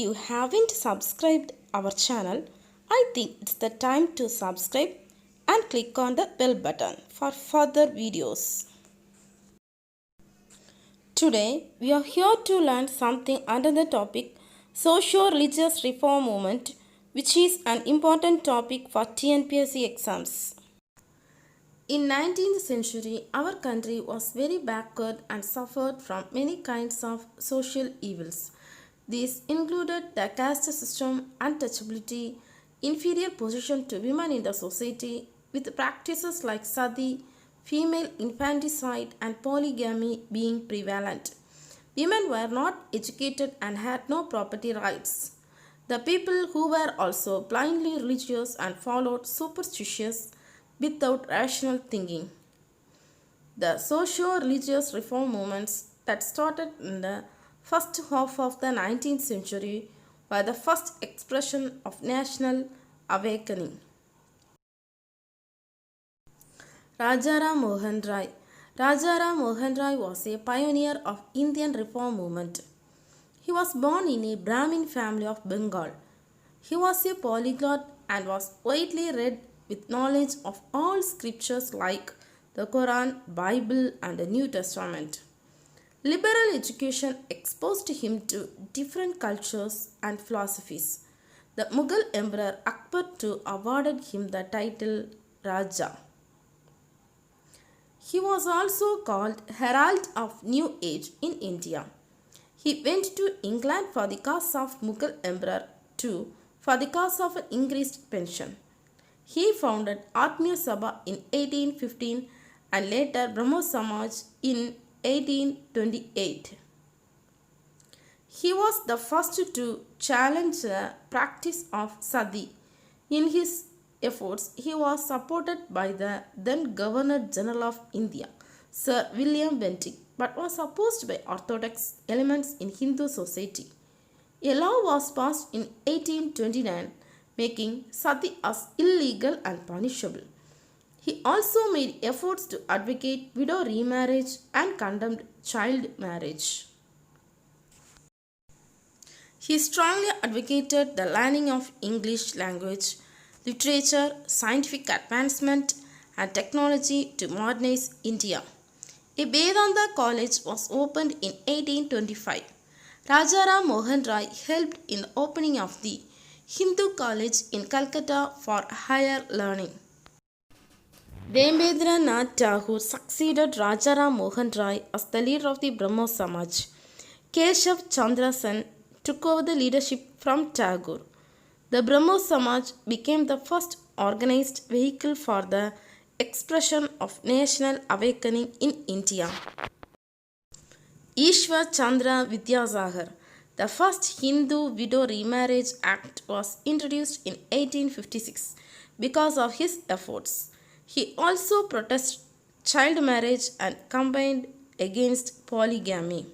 you haven't subscribed our channel, I think it's the time to subscribe and click on the bell button for further videos. Today, we are here to learn something under the topic Socio-Religious Reform Movement, which is an important topic for TNPSC exams. In 19th century, our country was very backward and suffered from many kinds of social evils. These included the caste system, untouchability, inferior position to women in the society, with practices like sati, female infanticide and polygamy being prevalent. Women were not educated and had no property rights. The people who were also blindly religious and followed superstitions without rational thinking. The socio-religious reform movements that started in the first half of the 19th century were the first expression of national awakening. Rajaram Mohan Rai. Rajaram Mohan Rai was a pioneer of Indian reform movement. He was born in a Brahmin family of Bengal. He was a polyglot and was widely read with knowledge of all scriptures like the Quran, Bible, and the New Testament. Liberal education exposed him to different cultures and philosophies. The Mughal Emperor Akbar too awarded him the title Raja. He was also called Herald of New Age in India. He went to England for the cause of Mughal Emperor too for the cause of an increased pension. He founded Atmiya Sabha in 1815 and later Brahmo Samaj in 1828. He was the first to challenge the practice of sati. In his efforts, he was supported by the then Governor General of India, Sir William Bentinck, but was opposed by orthodox elements in Hindu society. A law was passed in 1829 making sati as illegal and punishable. He also made efforts to advocate widow remarriage and condemned child marriage. He strongly advocated the learning of English language, literature, scientific advancement, and technology to modernize India. A Vedanta college was opened in 1825. Rajaram Mohan Rai helped in the opening of the Hindu College in Calcutta for higher learning. Debendra Nath Tagore succeeded Rajaram Mohan Rai as the leader of the Brahmo Samaj. Keshav Chandra Sen took over the leadership from Tagore. The Brahmo Samaj became the first organized vehicle for the expression of national awakening in India. Ishwar Chandra Vidyasagar. The first Hindu Widow Remarriage Act was introduced in 1856 because of his efforts. He also protested child marriage and campaigned against polygamy.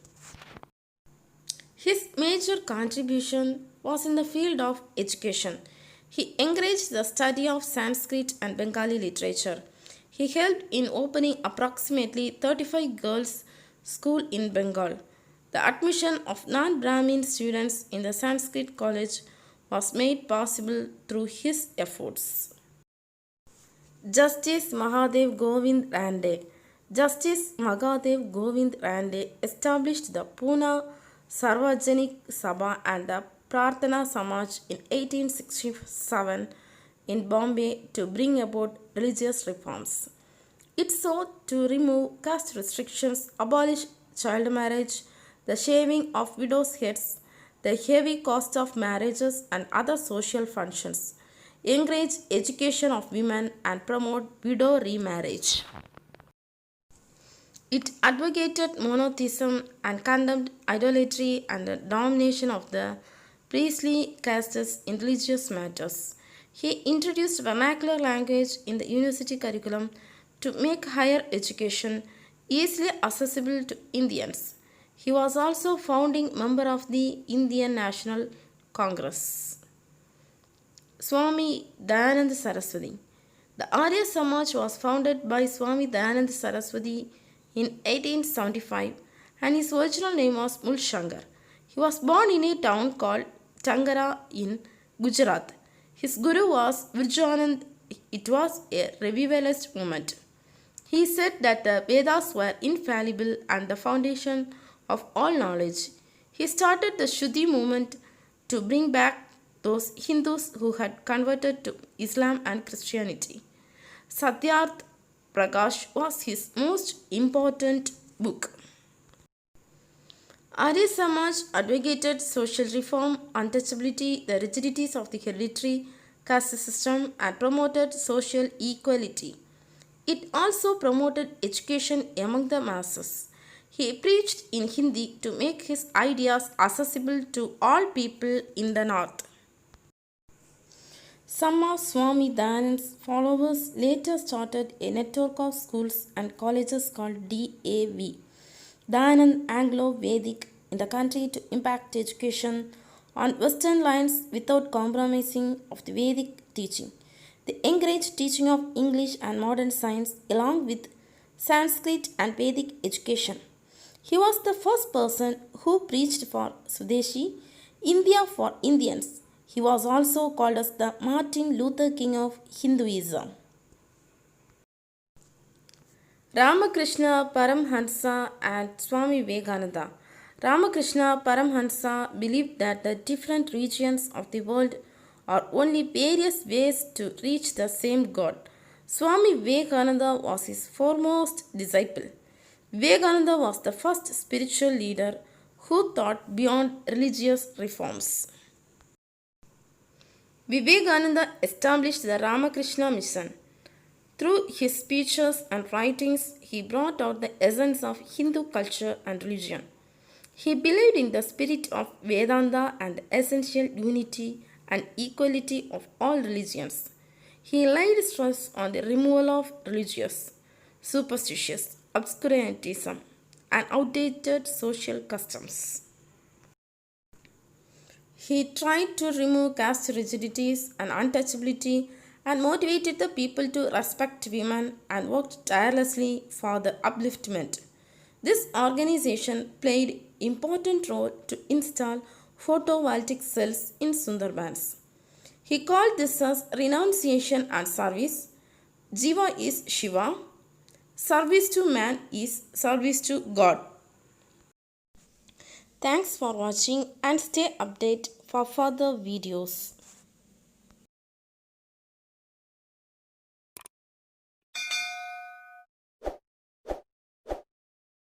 His major contribution was in the field of education. He encouraged the study of Sanskrit and Bengali literature. He helped in opening approximately 35 girls' schools in Bengal. The admission of non-Brahmin students in the Sanskrit college was made possible through his efforts. Justice Mahadev Govind Rande. Justice Mahadev Govind Rande established the Pune Sarvajanik Sabha and the Prarthana Samaj in 1867 in Bombay to bring about religious reforms. It sought to remove caste restrictions, abolish child marriage, the shaving of widows' heads, the heavy cost of marriages and other social functions, encourage education of women and promote widow remarriage. It advocated monotheism and condemned idolatry and the domination of the priestly castes in religious matters. He introduced vernacular language in the university curriculum to make higher education easily accessible to Indians. He was also founding member of the Indian National Congress. Swami Dayananda Saraswati. The Arya Samaj was founded by Swami Dayananda Saraswati in 1875 and his original name was Mulshankar. He was born in a town called Tangara in Gujarat. His guru was Virjanand. It was a revivalist movement. He said that the Vedas were infallible and the foundation of all knowledge. He started the Shuddhi movement to bring back those Hindus who had converted to Islam and Christianity. Satyarth Prakash was his most important book. Arya Samaj advocated social reform, untouchability, the rigidities of the hereditary caste system, and promoted social equality. It also promoted education among the masses. He preached in Hindi to make his ideas accessible to all people in the north. Some of Swami Dayanand's followers later started a network of schools and colleges called DAV, Dayanand Anglo-Vedic, in the country to impact education on Western lines without compromising of the Vedic teaching. They encouraged teaching of English and modern science along with Sanskrit and Vedic education. He was the first person who preached for Swadeshi, India for Indians. He was also called as the Martin Luther King of Hinduism. Ramakrishna Paramhansa and Swami Vivekananda. Ramakrishna Paramhansa believed that the different regions of the world are only various ways to reach the same God. Swami Vivekananda was his foremost disciple. Vivekananda was the first spiritual leader who thought beyond religious reforms. Vivekananda established the Ramakrishna Mission. Through his speeches and writings, he brought out the essence of Hindu culture and religion. He believed in the spirit of Vedanta and the essential unity and equality of all religions. He laid stress on the removal of religious, superstitious, obscurantism, and outdated social customs. He tried to remove caste rigidities and untouchability and motivated the people to respect women and worked tirelessly for the upliftment. This organization played important role to install photovoltaic cells in Sundarbans. He called this as renunciation and service. Jiva is Shiva. Service to man is service to God. Thanks for watching and stay updated for further videos.